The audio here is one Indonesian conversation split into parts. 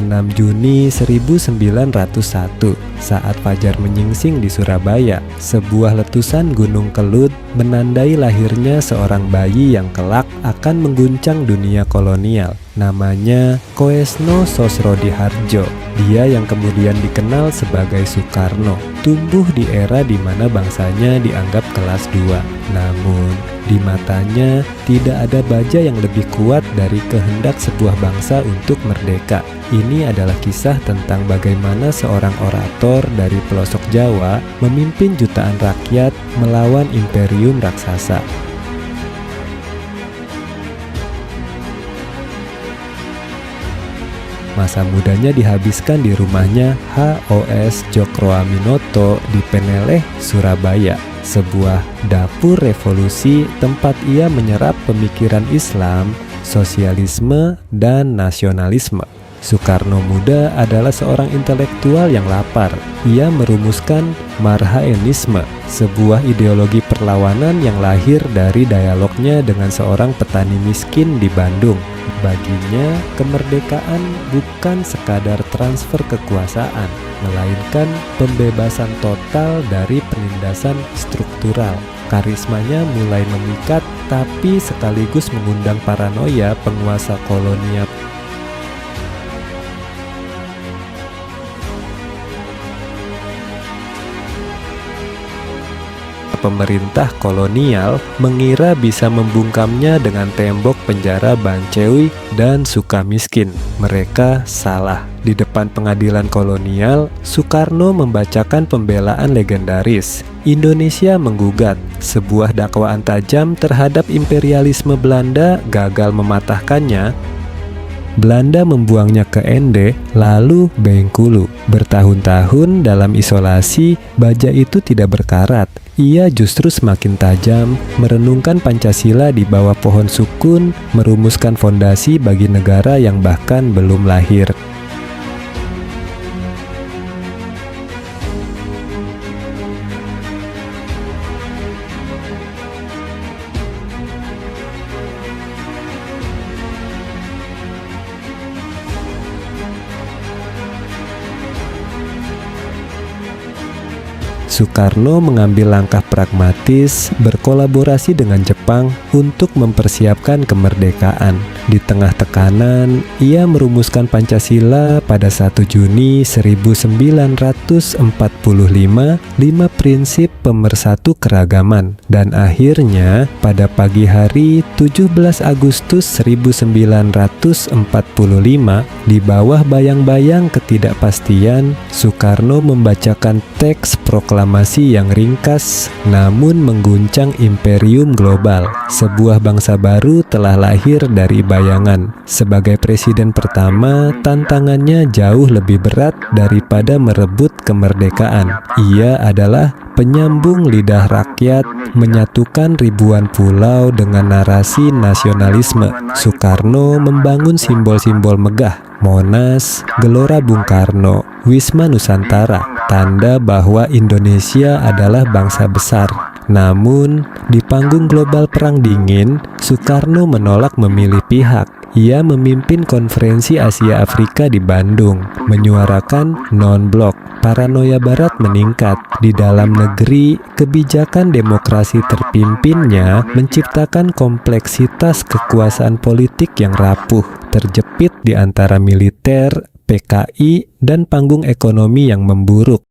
6 Juni 1901 saat fajar menyingsing di Surabaya. Sebuah letusan Gunung Kelut menandai lahirnya seorang bayi yang kelak akan mengguncang dunia kolonial. Namanya Koesno Sosrodihardjo. Dia yang kemudian dikenal sebagai Soekarno. Tumbuh di era di mana bangsanya dianggap kelas 2. Namun, di matanya tidak ada baja yang lebih kuat dari kehendak sebuah bangsa untuk merdeka. Ini adalah kisah tentang bagaimana seorang orator dari pelosok Jawa memimpin jutaan rakyat melawan imperium raksasa. Masa mudanya dihabiskan di rumahnya H.O.S. Djokroaminoto di Peneleh, Surabaya, sebuah dapur revolusi tempat ia menyerap pemikiran Islam, sosialisme, dan nasionalisme. Soekarno muda adalah seorang intelektual yang lapar. Ia merumuskan Marhaenisme, sebuah ideologi perlawanan yang lahir dari dialognya dengan seorang petani miskin di Bandung. Baginya, kemerdekaan bukan sekadar transfer kekuasaan, melainkan pembebasan total dari penindasan struktural. Karismanya mulai memikat, tapi sekaligus mengundang paranoia penguasa kolonial. Pemerintah kolonial mengira bisa membungkamnya dengan tembok penjara Bancewi dan Sukamiskin. Mereka salah. Di depan pengadilan kolonial, Soekarno membacakan pembelaan legendaris. Indonesia menggugat. Sebuah dakwaan tajam terhadap imperialisme Belanda gagal mematahkannya. Belanda membuangnya ke Ende, lalu Bengkulu. Bertahun-tahun dalam isolasi, baja itu tidak berkarat. Ia justru semakin tajam, merenungkan Pancasila di bawah pohon sukun, merumuskan fondasi bagi negara yang bahkan belum lahir. Soekarno mengambil langkah pragmatis berkolaborasi dengan Jepang untuk mempersiapkan kemerdekaan. Di tengah tekanan, ia merumuskan Pancasila pada 1 Juni 1945, 5 prinsip pemersatu keragaman. Dan akhirnya, pada pagi hari 17 Agustus 1945, di bawah bayang-bayang ketidakpastian, Soekarno membacakan teks proklamasi yang ringkas namun mengguncang imperium global. Sebuah bangsa baru telah lahir dari bayangan. Sebagai presiden pertama, tantangannya jauh lebih berat daripada merebut kemerdekaan. Ia adalah penyambung lidah rakyat, menyatukan ribuan pulau dengan narasi nasionalisme. Soekarno membangun simbol-simbol megah, Monas, Gelora Bung Karno, Wisma Nusantara, tanda bahwa Indonesia adalah bangsa besar. Namun, di panggung global Perang Dingin, Soekarno menolak memilih pihak. Ia memimpin konferensi Asia Afrika di Bandung, menyuarakan non-blok. Paranoia Barat meningkat. Di dalam negeri, kebijakan demokrasi terpimpinnya menciptakan kompleksitas kekuasaan politik yang rapuh, terjepit di antara militer, PKI, dan panggung ekonomi yang memburuk.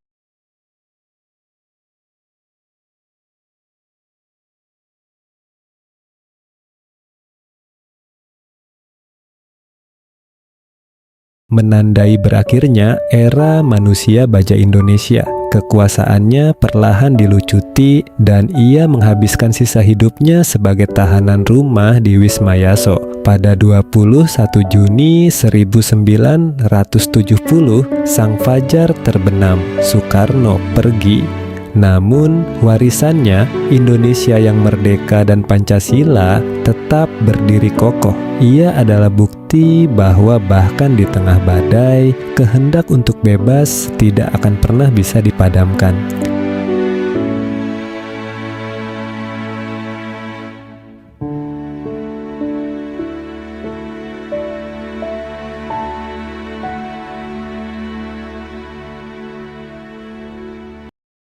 Menandai berakhirnya era manusia baja Indonesia. Kekuasaannya perlahan dilucuti dan ia menghabiskan sisa hidupnya sebagai tahanan rumah di Wisma Yaso. Pada 21 Juni 1970, sang fajar terbenam. Soekarno pergi. Namun, warisannya, Indonesia yang merdeka dan Pancasila tetap berdiri kokoh. Ia adalah bukti bahwa bahkan di tengah badai, kehendak untuk bebas tidak akan pernah bisa dipadamkan.